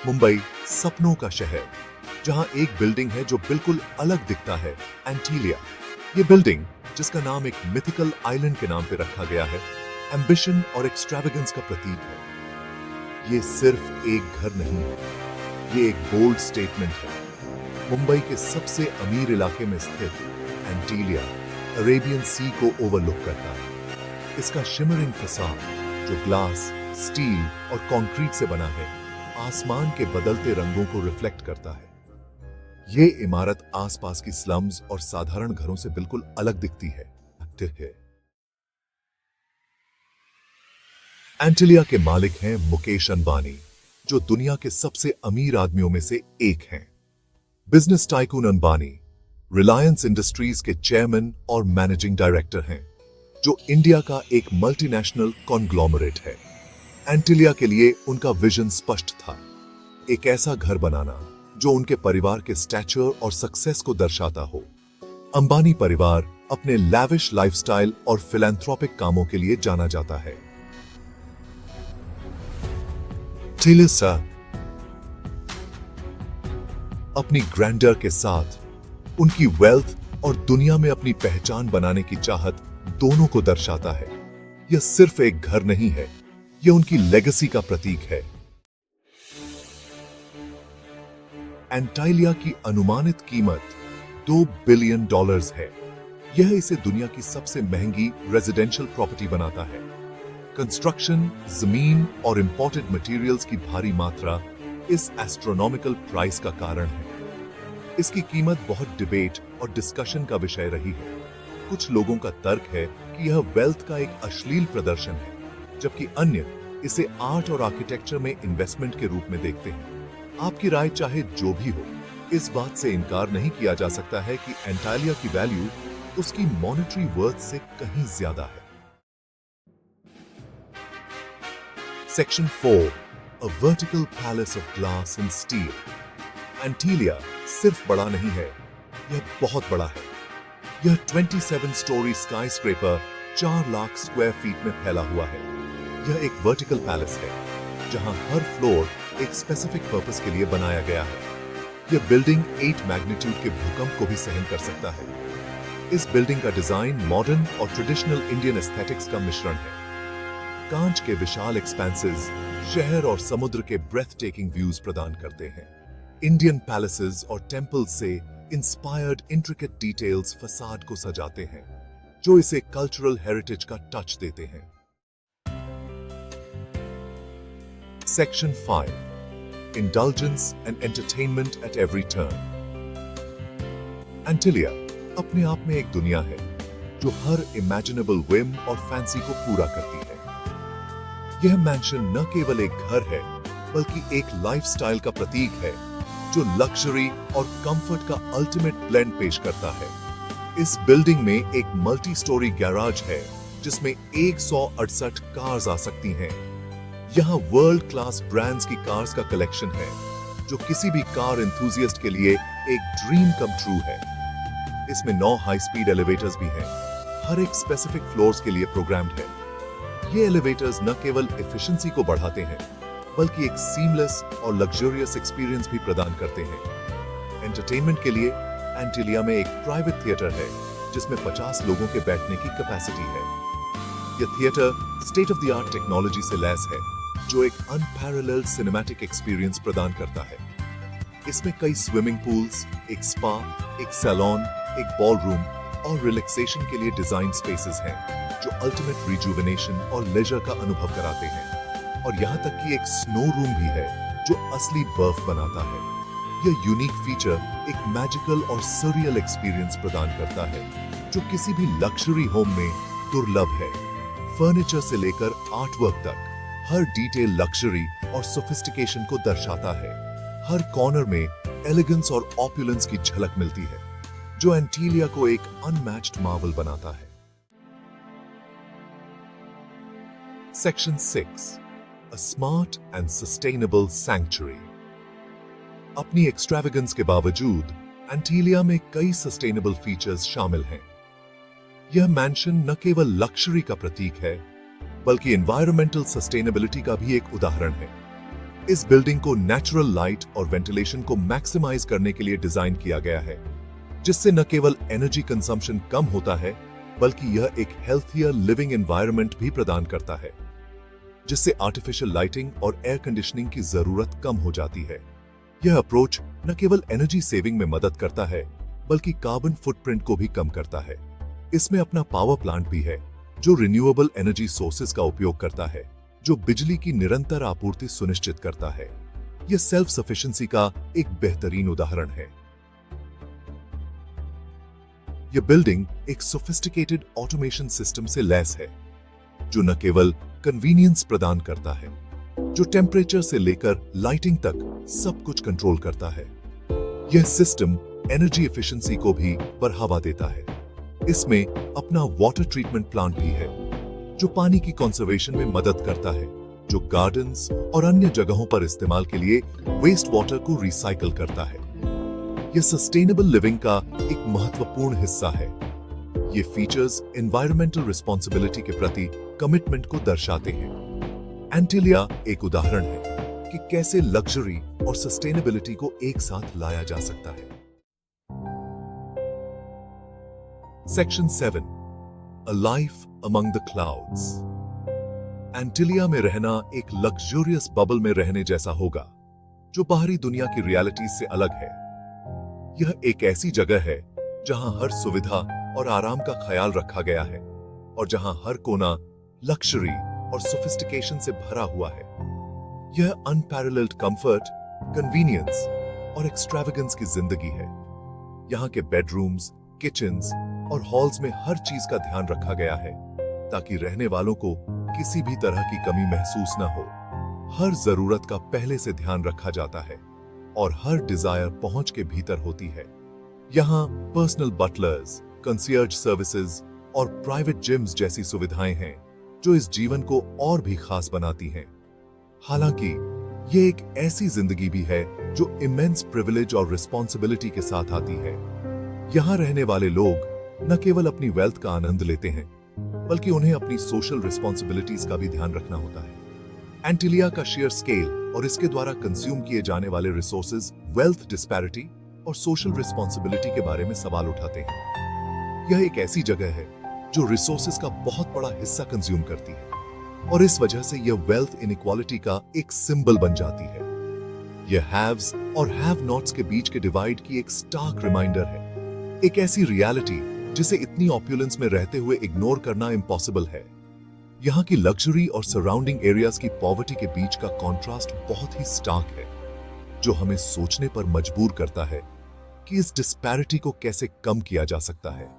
मुंबई सपनों का शहर, जहां एक बिल्डिंग है जो बिल्कुल अलग दिखता है, एंटीलिया। ये बिल्डिंग, जिसका नाम एक मिथिकल आइलैंड के नाम पे रखा गया है, एम्बिशन और एक्सट्रावेगेंस का प्रतीक है। ये सिर्फ एक घर नहीं है, ये एक बोल्ड स्टेटमेंट है। मुंबई के सबसे अमीर इलाके में स्थित एंटीलिया अरेबियन सी को ओवरलुक करता है। इसका शिमरिंग फसाद, जो ग्लास, स्टील और कंक्रीट से बना है, आसमान के बदलते रंगों को रिफ्लेक्ट करता है। ये इमारत आसपास की स्लम्स और साधारण घरों से बिल्कुल अलग दिखती है। एंटीलिया के मालिक हैं मुकेश अंबानी, जो दुनिया के सबसे अमीर आदमियों में से एक हैं। Business tycoon Ambani Reliance industries के चेयरमैन और मैनेजिंग डायरेक्टर हैं, जो इंडिया का एक मल्टीनेशनल कॉन्ग्लोमरेट है। एंटीलिया के लिए उनका विजन स्पष्ट था, एक ऐसा घर बनाना जो उनके परिवार के स्टैचर और सक्सेस को दर्शाता हो। अंबानी परिवार अपने लैविश लाइफस्टाइल और फिलैंथ्रोपिक कामों के लिए जाना जाता है। टिलिसा अपनी ग्रैंडर के साथ उनकी वेल्थ और दुनिया में अपनी पहचान बनाने की चाहत दोनों को दर्शाता है। यह सिर्फ एक घर नहीं है, यह उनकी लेगेसी का प्रतीक है। एंटाइलिया की अनुमानित कीमत $2 बिलियन है। यह इसे दुनिया की सबसे महंगी रेजिडेंशियल प्रॉपर्टी बनाता है। कंस्ट्रक्शन, जमीन और इंपोर्टेड मटेरियल्स की भारी मात्रा इस एस्ट्रोनॉमिकल प्राइस का कारण है। इसकी कीमत बहुत डिबेट और डिस्कशन का विषय रही है। कुछ लोगों का तर्क है कि यह वेल्थ का एक अश्लील प्रदर्शन है, जबकि अन्य इसे आर्ट और आर्किटेक्चर में इन्वेस्टमेंट के रूप में देखते हैं। आपकी राय चाहे जो भी हो, इस बात से इनकार नहीं किया जा सकता है कि एंटाइलिया की वैल्यू उसकी मॉनेटरी वर्थ से कहीं ज्यादा है। Section 4, A vertical palace of glass and steel. Antilia सिर्फ बड़ा नहीं है, यह बहुत बड़ा है। यह 27 story sky scraper 4 lakh square feet में फैला हुआ है। यह एक वर्टिकल पैलेस है, जहां हर फ्लोर एक स्पेसिफिक पर्पस के लिए बनाया गया है। यह बिल्डिंग 8 मैग्नीट्यूड के भूकंप को भी सहन कर सकता है। इस बिल्डिंग का डिजाइन मॉडर्न और ट्रेडिशनल इंडियन एस्थेटिक्स का मिश्रण है। कांच के विशाल एक्सपेंसेस शहर और समुद्र के ब्रेथ टेकिंग व्यूज प्रदान करते हैं। इंडियन पैलेसेस और टेम्पल्स से इंस्पायर्ड इंट्रिकेट डिटेल्स फसाद को सजाते हैं, जो इसे कल्चरल हेरिटेज का टच देते हैं। Section 5, indulgence and entertainment at every turn. Antilia अपने आप में एक दुनिया है, जो हर इमेजिनेबल विम और फैंसी को पूरा करती है। यह मैंशन न केवल एक घर है, बल्कि एक लाइफस्टाइल का प्रतीक है, जो लग्जरी और कंफर्ट का अल्टीमेट ब्लेंड पेश करता है। इस बिल्डिंग में एक मल्टी स्टोरी गैराज है, जिसमें 168 कार्स आ सकती हैं। यहाँ वर्ल्ड क्लास ब्रांड्स की कार्स का कलेक्शन है, जो किसी भी कार एंथुसियास्ट के लिए एक ड्रीम कम ट्रू है। इसमें 9 हाई स्पीड एलिवेटर्स भी हैं, हर एक स्पेसिफिक फ्लोर्स के लिए प्रोग्राम्ड है। ये एलिवेटर्स न केवल एफिशिएंसी को बढ़ाते हैं, बल्कि एक सीमलेस और लग्जरियस एक्सपीरियंस भी प्रदान करते हैं। एंटरटेनमेंट के लिए एंटीलिया में एक प्राइवेट थिएटर है, जिसमें 50 लोगों के बैठने की कैपेसिटी है। यह theatre state of the art technology से लैस है, जो एक अनपैरेलल्ड सिनेमैटिक एक्सपीरियंस प्रदान करता है। इसमें कई स्विमिंग पूल्स, एक स्पा, एक सैलून, एक बॉलरूम और रिलैक्सेशन के लिए डिजाइन स्पेसेस हैं, जो अल्टीमेट रिजुविनेशन और लेजर का अनुभव कराते हैं। और यहाँ तक कि एक स्नो रूम भी है, जो असली बर्फ बनाता है। यह यूनिक फीचर एक मैजिकल और सरियल एक्सपीरियंस प्रदान करता है, जो किसी भी लग्जरी होम में दुर्लभ है। फर्नीचर से लेकर आर्टवर्क तक, हर डिटेल लग्जरी और सोफिस्टिकेशन को दर्शाता है। हर कॉर्नर में एलिगेंस और ऑपुलेंस की झलक मिलती है, जो एंटीलिया को एक अनमैच्ड मार्वल बनाता है। Section 6, A smart and sustainable sanctuary. अपनी एक्सट्रावेगेंस के बावजूद एंटीलिया में कई सस्टेनेबल फीचर्स शामिल हैं। यह मैंशन न केवल लक्जरी का प्रतीक है, बल्कि एनवायरमेंटल सस्टेनेबिलिटी का भी एक उदाहरण है। इस बिल्डिंग को नेचुरल लाइट और वेंटिलेशन को मैक्सिमाइज करने के लिए डिजाइन किया गया है, जिससे न केवल एनर्जी कंजम्पशन कम होता है बल्कि यह एक हेल्थियर लिविंग एनवायरनमेंट भी प्रदान करता है, जिससे आर्टिफिशियल लाइटिंग और एयर कंडीशनिंग की जरूरत कम हो जाती है। यह अप्रोच न केवल एनर्जी सेविंग में मदद करता है बल्कि कार्बन फुटप्रिंट को भी कम करता है। इसमें अपना पावर प्लांट भी है जो रिन्यूएबल एनर्जी सोर्सेज का उपयोग करता है, जो बिजली की निरंतर आपूर्ति सुनिश्चित करता है। यह सेल्फ सफिशिएंसी का एक बेहतरीन उदाहरण है। यह बिल्डिंग एक सोफिस्टिकेटेड ऑटोमेशन सिस्टम से लैस है, जो न केवल कन्वीनियंस प्रदान करता है, जो टेम्परेचर से लेकर लाइटिंग तक सब कुछ कंट्रोल करता है। यह सिस्टम एनर्जी एफिशिएंसी को भी बढ़ावा देता है। इसमें अपना वाटर ट्रीटमेंट प्लांट भी है, जो पानी की कंजर्वेशन में मदद करता है, जो गार्डन्स और अन्य जगहों पर इस्तेमाल के लिए वेस्ट वाटर को रिसाइकल करता है। यह सस्टेनेबल लिविंग का एक महत्वपूर्ण हिस्सा है। ये फीचर्स एनवायरमेंटल रिस्पॉन्सिबिलिटी के प्रति कमिटमेंट को दर्शाते हैं। एंटिलिया एक उदाहरण है कि कैसे लग्जरी और सस्टेनेबिलिटी को एक साथ लाया जा सकता है। Section 7 A Life Among the Clouds। Antilia में रहना एक लग्जूरियस बबल में रहने जैसा होगा, जो बाहरी दुनिया की रियलिटी से अलग है। यह एक ऐसी जगह है जहां हर सुविधा और आराम का ख्याल रखा गया है और जहां हर कोना लक्जरी और सोफिस्टिकेशन से भरा हुआ है। यह अनपैरेलल्ड कंफर्ट, कन्वीनियंस और एक्सट्रावेगेंस की जिंदगी है। यहाँ के बेडरूम्स, किचन्स और हॉल्स में हर चीज का ध्यान रखा गया है ताकि रहने वालों को किसी भी तरह की कमी महसूस न हो। हर जरूरत का पहले से ध्यान रखा जाता है और हर डिजायर पहुंच के भीतर होती है। यहाँ पर्सनल बटलर्स, कंसियर्ज सर्विसेज और प्राइवेट जिम्स जैसी सुविधाएं हैं जो इस जीवन को और भी खास बनाती हैं। हालांकि ये एक ऐसी जिंदगी भी है जो इमेंस प्रिविलेज और रिस्पॉन्सिबिलिटी के साथ आती है। यहाँ रहने वाले लोग न केवल अपनी वेल्थ का आनंद लेते हैं बल्कि उन्हें अपनी सोशल रिस्पॉन्सिबिलिटीज का भी ध्यान रखना होता है। एंटिलिया का शेयर स्केल और इसके द्वारा कंज्यूम किए जाने वाले रिसोर्सेज वेल्थ डिस्पैरिटी और सोशल रिस्पॉन्सिबिलिटी के बारे में सवाल उठाते हैं। यह एक ऐसी जगह है जो रिसोर्सेज का बहुत बड़ा हिस्सा कंज्यूम करती है और इस वजह से यह वेल्थ इनइक्वालिटी का एक सिंबल बन जाती है। यह हैव्स और हैव नॉट्स के बीच के डिवाइड की एक स्टार्क रिमाइंडर है, एक ऐसी रियलिटी जिसे इतनी ऑप्युलेंस में रहते हुए इग्नोर करना इम्पॉसिबल है। यहाँ की लग्जरी और सराउंडिंग एरियाज की पॉवर्टी के बीच का कॉन्ट्रास्ट बहुत ही स्टार्क है, जो हमें सोचने पर मजबूर करता है कि इस डिस्पैरिटी को कैसे कम किया जा सकता है।